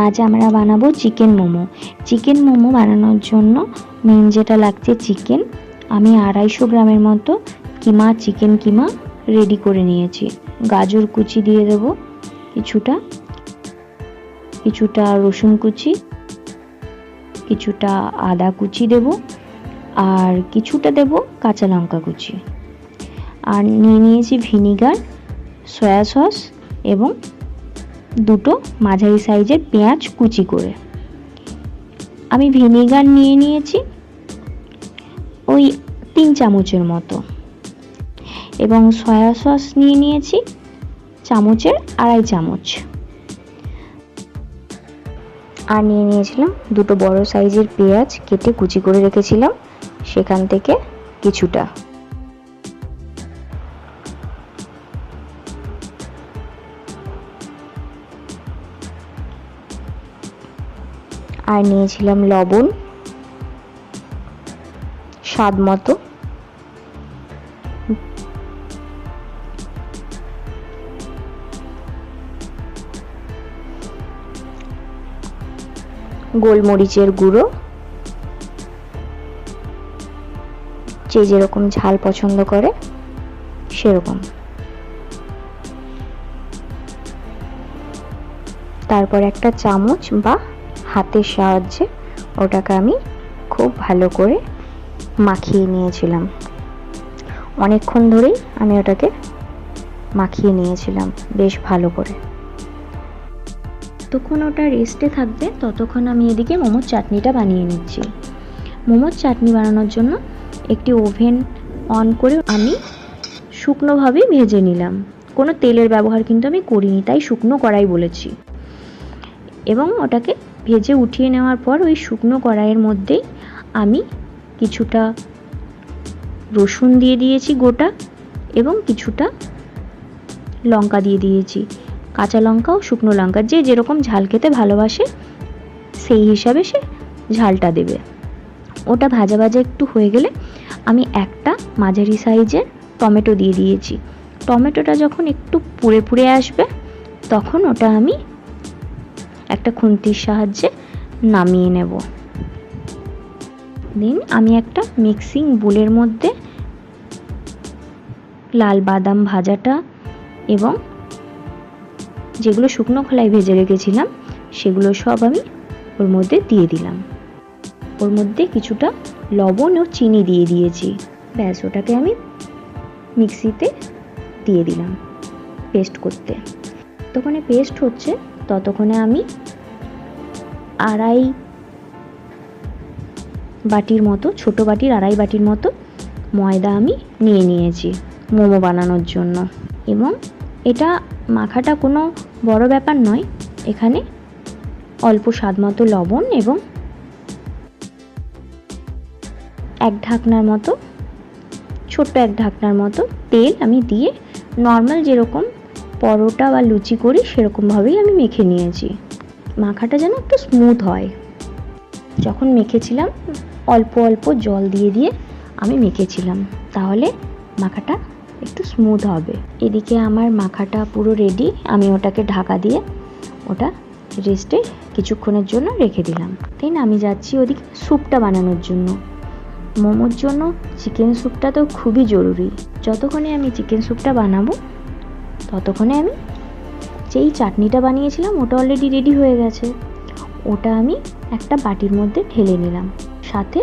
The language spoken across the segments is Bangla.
আজ আমরা বানাবো চিকেন মোমো। চিকেন মোমো বানানোর জন্য মেন যেটা লাগছে চিকেন। আমি 250 গ্রামের মতো চিকেন কিমা রেডি করে নিয়েছি। গাজর কুচি দিয়ে দেব, কিছুটা রসুন কুচি, কিছুটা আদা কুচি দেব, আর কিছুটা দেব কাঁচা লঙ্কা কুচি। আর নিয়ে নিয়েছি ভিনিগার, সয়া সস এবং দুটো মাঝারি সাইজের পেঁয়াজ কুচি করে। আমি ভিনিগার নিয়ে নিয়েছি ওই 3 চামচের মতো, এবং সয়া সস নিয়ে নিয়েছি চামচের 2.5 চামচ। আর নিয়ে নিয়েছিলাম দুটো বড় সাইজের পেঁয়াজ কেটে কুচি করে রেখেছিলাম, সেখান থেকে কিছুটা। আর নিয়েছিলাম লবণ স্বাদ মতো, গোলমরিচের গুঁড়ো, যে যেরকম ঝাল পছন্দ করে সেরকম। তারপর একটা চামচ বা হাতের সাহায্যে ওটাকে আমি খুব ভালো করে মাখিয়ে নিয়েছিলাম। অনেকক্ষণ ধরেই আমি ওটাকে মাখিয়ে নিয়েছিলাম বেশ ভালো করে। যতক্ষণ ওটা রেস্টে থাকবে ততক্ষণ আমি এদিকে মোমোর চাটনিটা বানিয়ে নিচ্ছি। মোমোর চাটনি বানানোর জন্য একটি ওভেন অন করে আমি শুকনোভাবেই ভেজে নিলাম। কোনো তেলের ব্যবহার কিন্তু আমি করিনি, তাই শুকনো কড়াই বলেছি। এবং ওটাকে ভেজে উঠিয়ে নেওয়ার পর ওই শুকনো কড়াইয়ের মধ্যেই আমি কিছুটা রসুন দিয়ে দিয়েছি গোটা, এবং কিছুটা লঙ্কা দিয়ে দিয়েছি, কাঁচা লঙ্কা ও শুকনো লঙ্কা। যে যেরকম ঝাল খেতে ভালোবাসে সেই হিসাবে সে ঝালটা দেবে। ওটা ভাজা ভাজা একটু হয়ে গেলে আমি একটা মাঝারি সাইজের টমেটো দিয়ে দিয়েছি। টমেটোটা যখন একটু পুড়ে পুড়ে আসবে তখন ওটা আমি একটা খুন্তির সাহায্যে নামিয়ে নেব। দেন আমি একটা মিক্সিং বোলের মধ্যে লাল বাদাম ভাজাটা এবং যেগুলো শুকনো খোলায় ভেজে রেখেছিলাম সেগুলো সব আমি ওর মধ্যে দিয়ে দিলাম। ওর মধ্যে কিছুটা লবণ ও চিনি দিয়ে দিয়েছি। ব্যাস, ওটাকে আমি মিক্সিতে দিয়ে দিলাম পেস্ট করতে। ততক্ষণে পেস্ট হচ্ছে ততক্ষণে আমি 2.5 বাটির মতো, ছোটো বাটির 2.5 বাটির মতো ময়দা আমি নিয়ে নিয়েছি মোমো বানানোর জন্য। এবং এটা মাখাটা কোনো বড় ব্যাপার নয়, এখানে অল্প স্বাদ মতো লবণ এবং ছোট্ট এক ঢাকনার মতো তেল আমি দিয়ে নর্মাল যেরকম পরোটা বা লুচি করি সেরকমভাবেই আমি মেখে নিয়েছি। মাখাটা যেন একটু স্মুথ হয়। যখন মেখেছিলাম অল্প অল্প জল দিয়ে দিয়ে আমি মেখেছিলাম, তাহলে মাখাটা একটু স্মুথ হবে। এদিকে আমার মাখাটা পুরো রেডি। আমি ওটাকে ঢাকা দিয়ে ওটা রেস্টে কিছুক্ষণের জন্য রেখে দিলাম। তাই না, আমি যাচ্ছি ওদিকে স্যুপটা বানানোর জন্য। মোমোর জন্য চিকেন স্যুপটা তো খুবই জরুরি। যতক্ষণে আমি চিকেন স্যুপটা বানাবো ততক্ষণে আমি যেই চাটনিটা বানিয়েছিলাম ওটা অলরেডি রেডি হয়ে গেছে। ওটা আমি একটা বাটির মধ্যে ঢেলে নিলাম, সাথে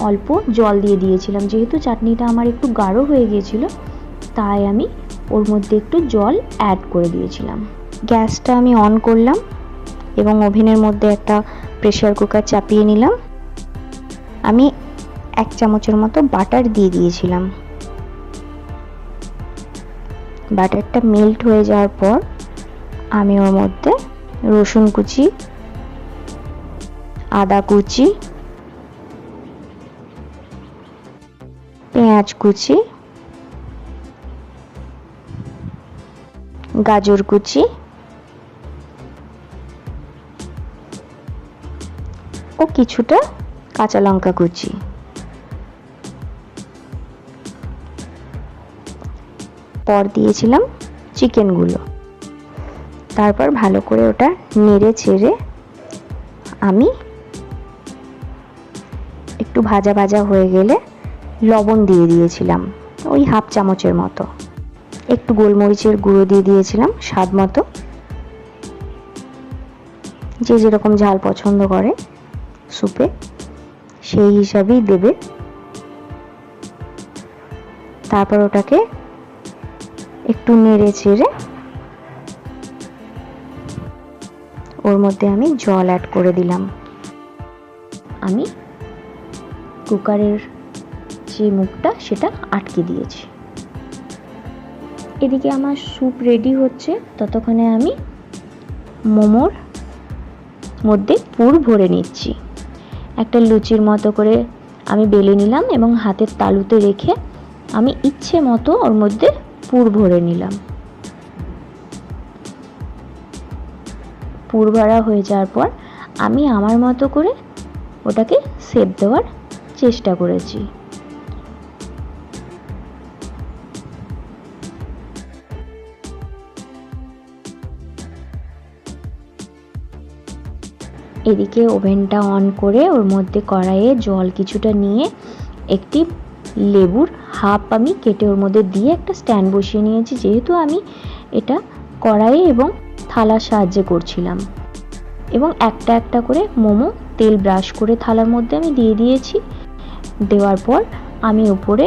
অল্প জল দিয়ে দিয়েছিলাম। যেহেতু চাটনিটা আমার একটু গাঢ় হয়ে গিয়েছিল তাই আমি ওর মধ্যে একটু জল অ্যাড করে দিয়েছিলাম। গ্যাসটা আমি অন করলাম এবং ওভেনের মধ্যে একটা প্রেসার কুকার চাপিয়ে নিলাম। আমি 1 চামচের মতো বাটার দিয়ে দিয়েছিলাম। বাটারটা মেল্ট হয়ে যাওয়ার পর আমি ওর মধ্যে রসুন কুচি, আদা কুচি, পেঁয়াজ কুচি, গাজর কুচি ও কিছুটা কাঁচা লঙ্কা কুচি পর দিয়েছিলাম চিকেনগুলো। তারপর ভালো করে ওটা নেড়ে চেড়ে আমি একটু ভাজা ভাজা হয়ে গেলে লবণ দিয়ে দিয়েছিলাম ওই হাফ চামচের মতো, একটু গোলমরিচের গুঁড়ো দিয়ে দিয়েছিলাম স্বাদ মতো, যে যেরকম ঝাল পছন্দ করে স্যুপে সেই হিসাবেই দেবে। তারপর ওটাকে একটু নেড়ে চেড়ে ওর মধ্যে আমি জল অ্যাড করে দিলাম। আমি কুকারের যে মুখটা সেটা আটকে দিয়েছি। এদিকে আমার স্যুপ রেডি হচ্ছে, ততক্ষণে আমি মোমোর মধ্যে পুর ভরে নিচ্ছি। একটা লুচির মতো করে আমি বেলে নিলাম এবং হাতের তালুতে রেখে আমি ইচ্ছে মতো ওর মধ্যে পুর ভরে নিলাম। পুর ভরা হয়ে যাওয়ার পর আমি আমার মতো করে ওটাকে শেপ দেওয়ার চেষ্টা করেছি। এদিকে ওভেনটা অন করে ওর মধ্যে কড়াইয়ে জল কিছুটা নিয়ে একটি লেবুর হাফ আমি কেটে ওর মধ্যে দিয়ে একটা স্ট্যান্ড বসিয়ে নিয়েছি, যেহেতু আমি এটা কড়াইয়ে এবং থালার সাহায্যে করছিলাম। এবং একটা একটা করে মোমো তেল ব্রাশ করে থালার মধ্যে আমি দিয়ে দিয়েছি। দেওয়ার পর আমি উপরে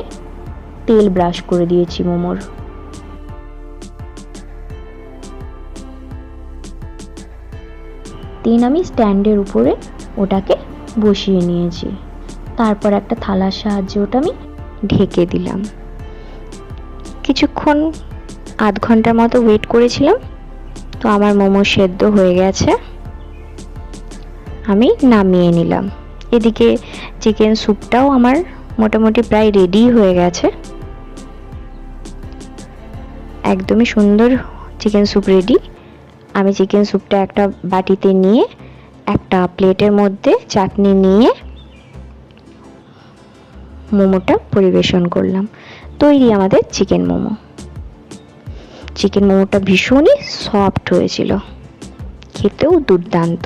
তেল ব্রাশ করে দিয়েছি মোমোর। দেন আমি স্ট্যান্ডের উপরে ওটাকে বসিয়ে নিয়েছি। তারপর একটা থালার সাহায্যে ওটা আমি ঢেকে দিলাম। কিছুক্ষণ আধ ঘন্টার মতো ওয়েট করেছিলাম, তো আমার মোমো সেদ্ধ হয়ে গেছে, আমি নামিয়ে নিলাম। এদিকে চিকেন স্যুপটাও আমার মোটামুটি প্রায় রেডি হয়ে গেছে, একদমই সুন্দর চিকেন স্যুপ রেডি। আমি চিকেন স্যুপটা একটা বাটিতে নিয়ে একটা প্লেটের মধ্যে চাটনি নিয়ে মোমোটা পরিবেশন করলাম। তৈরি আমাদের চিকেন মোমো। চিকেন মোমোটা ভীষণই সফট হয়েছিল, খেতেও দুর্দান্ত।